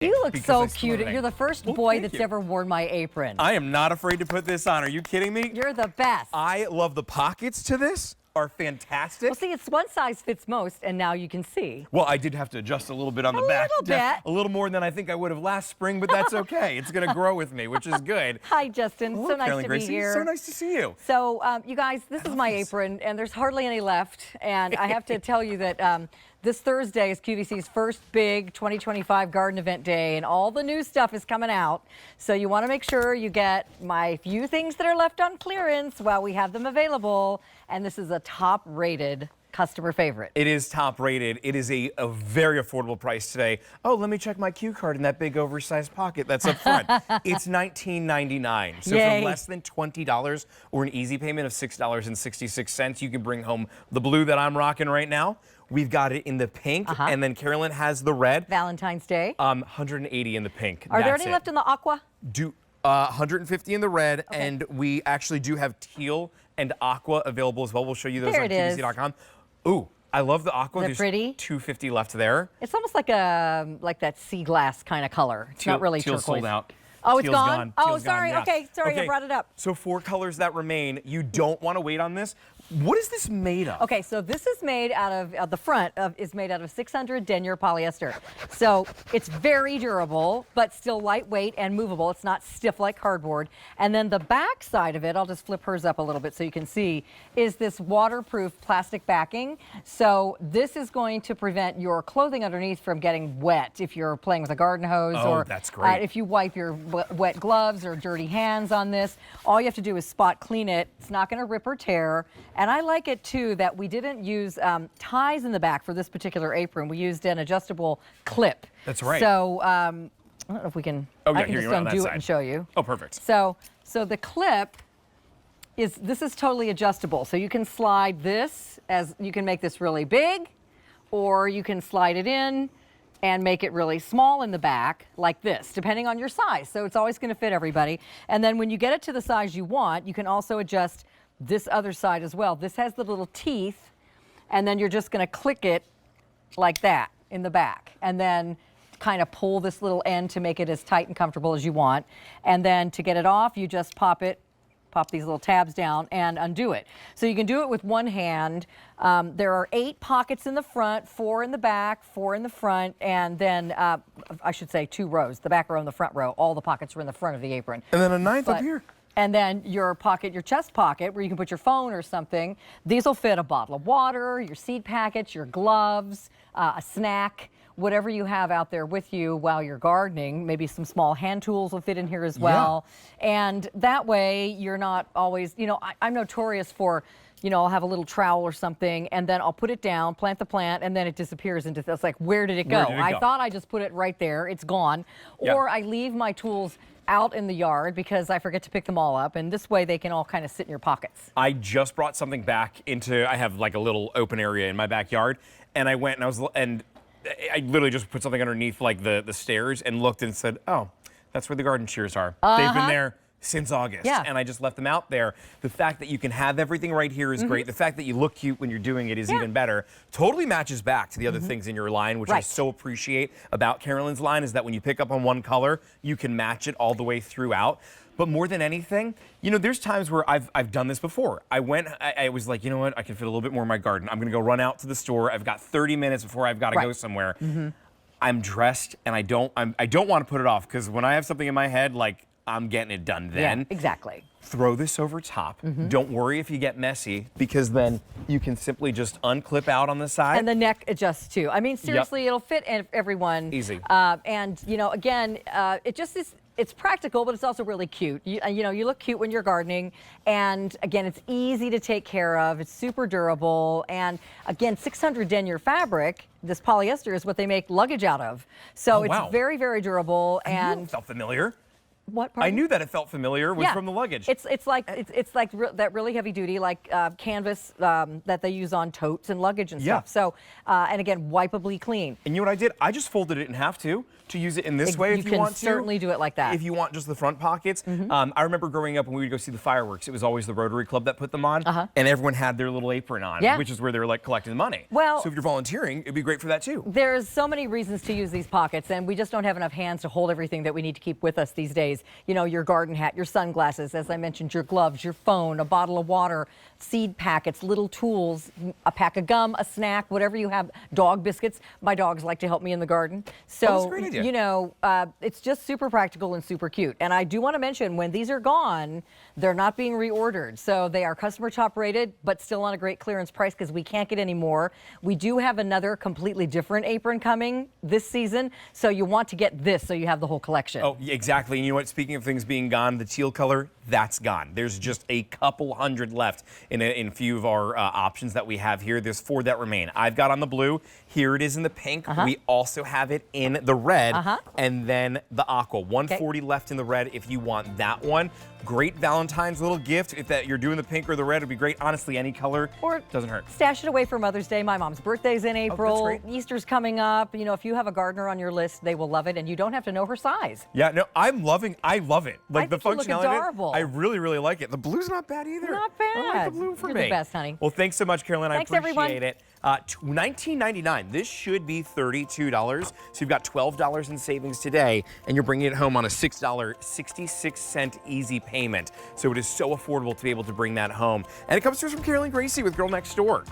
You look so because cute. You're the first boy that's ever worn my apron. I am not afraid to put this on. Are you kidding me? You're the best. I love the pockets to this. Are fantastic. Well, see, it's one size fits most, and now you can see. Well, I did have to adjust a little bit on the back. A little bit. A little more than I think I would have last spring, but that's okay. It's going to grow with me, which is good. Hi, Justin. Hello, so nice Carolyn to Gracie. be here. So nice to see you. So, you guys, this is my apron, and there's hardly any left. And I have to tell you that this Thursday is QVC's first big 2025 garden event day, and all the new stuff is coming out. So you want to make sure you get my few things that are left on clearance while we have them available. And this is a top-rated customer favorite. It is top rated. It is a very affordable price today. Oh, let me check my cue card in that big oversized pocket that's up front. It's $19.99. So Yay. for less than $20 or an easy payment of $6.66, you can bring home the blue that I'm rocking right now. We've got it in the pink, and then Carolyn has the red. Valentine's Day. 180 in the pink. Are there any left in the aqua? 150 in the red, and we actually do have teal and aqua available as well. We'll show you those on QVC.com. Ooh, I love the aqua. Is it pretty? 250 left there. It's almost like that sea glass kind of color. It's not really teal's turquoise. sold out. Oh, it's Teal's gone? Oh, Teal's sorry. gone, yeah. Okay, sorry, I brought it up. So 4 colors that remain. You don't want to wait on this. What is this made of? Okay, so this is made out of, the front is made out of 600 denier polyester. So it's very durable, but still lightweight and movable. It's not stiff like cardboard. And then the back side of it, I'll just flip hers up a little bit so you can see, is this waterproof plastic backing. So this is going to prevent your clothing underneath from getting wet if you're playing with a garden hose, or that's great. if you wipe your wet gloves or dirty hands on this. All you have to do is spot clean it. It's not going to rip or tear. And I like it, too, that we didn't use ties in the back for this particular apron. We used an adjustable clip. That's right. So I don't know if we can, I can just undo it and show you. Oh, perfect. So the clip this is totally adjustable. So you can slide this, you can make this really big, or you can slide it in and make it really small in the back like this, depending on your size. So it's always going to fit everybody. And then when you get it to the size you want, you can also adjust this other side as well. This has the little teeth, and then you're just going to click it like that in the back, and then kind of pull this little end to make it as tight and comfortable as you want. And then to get it off, you just pop these little tabs down and undo it. So you can do it with one hand. There are 8 pockets in the front, 4 in the back, 4 in the front, and then I should say 2 rows, the back row and the front row. All the pockets are in the front of the apron. And then a 9th up here. And then your pocket, your chest pocket, where you can put your phone or something. These will fit a bottle of water, your seed packets, your gloves, a snack, whatever you have out there with you while you're gardening. Maybe some small hand tools will fit in here as well. Yeah. And that way you're not always, I'm notorious for, I'll have a little trowel or something, and then I'll put it down, plant the plant, and then it disappears into this. Like, where did it go? I thought I just put it right there. It's gone. Yeah. Or I leave my tools out in the yard because I forget to pick them all up, and this way they can all kind of sit in your pockets. I just brought something back I have like a little open area in my backyard, and I went and I literally just put something underneath like the stairs and looked and said, oh, that's where the garden shears are. They've been there since August, and I just left them out there. The fact that you can have everything right here is great. The fact that you look cute when you're doing it is even better. Totally matches back to the other things in your line, which I so appreciate about Carolyn's line, is that when you pick up on one color, you can match it all the way throughout. But more than anything, there's times where I've done this before. I was like, you know what, I can fit a little bit more in my garden. I'm gonna go run out to the store. I've got 30 minutes before I've got to go somewhere. I'm dressed, and I don't want to put it off, because when I have something in my head, like, I'm getting it done then. Yeah, exactly. Throw this over top. Don't worry if you get messy, because then you can simply just unclip out on the side. And the neck adjusts too. I mean, seriously, it'll fit everyone. Easy. And again, it just is. It's practical, but it's also really cute. You look cute when you're gardening, and again, it's easy to take care of. It's super durable, and again, 600 denier fabric. This polyester is what they make luggage out of. So it's very, very durable. And felt familiar. What part? I knew that it felt familiar was from the luggage. It's like that really heavy duty canvas that they use on totes and luggage and stuff. So and again, wipeably clean. And you know what I did? I just folded it in half too to use it in this way if you want to. You can certainly do it like that. If you want just the front pockets. I remember growing up when we would go see the fireworks, it was always the Rotary Club that put them on, and everyone had their little apron on, which is where they were like collecting the money. Well, so if you're volunteering, it'd be great for that too. There's so many reasons to use these pockets, and we just don't have enough hands to hold everything that we need to keep with us these days. You know, your garden hat, your sunglasses, as I mentioned, your gloves, your phone, a bottle of water, seed packets, little tools, a pack of gum, a snack, whatever you have, dog biscuits. My dogs like to help me in the garden. So, that's a great idea. you know, it's just super practical and super cute. And I do want to mention, when these are gone, they're not being reordered. So they are customer top rated, but still on a great clearance price because we can't get any more. We do have another completely different apron coming this season. So you want to get this so you have the whole collection. Oh, yeah, exactly. And you know what? Speaking of things being gone, the teal color, that's gone. There's just a couple hundred left in a few of our options that we have here. There's 4 that remain. I've got on the blue. Here it is in the pink. We also have it in the red and then the aqua. 140 left in the red if you want that one. Great Valentine's little gift. If that you're doing the pink or the red, it'd be great. Honestly, any color doesn't hurt. Stash it away for Mother's Day. My mom's birthday's in April. That's great. Easter's coming up. You know, if you have a gardener on your list, they will love it, and you don't have to know her size. Yeah, no, I love it. Like the think you look functionality adorable. of it, I really, really like it. The blue's not bad either. Not bad. I like the blue for You're me. the best, honey. Well, thanks so much, Carolyn. Thanks, I appreciate everyone. it. $19.99. This should be $32. So you've got $12 in savings today, and you're bringing it home on a $6.66 easy payment. So it is so affordable to be able to bring that home. And it comes to us from Carolyn Gracie with Girl Next Door.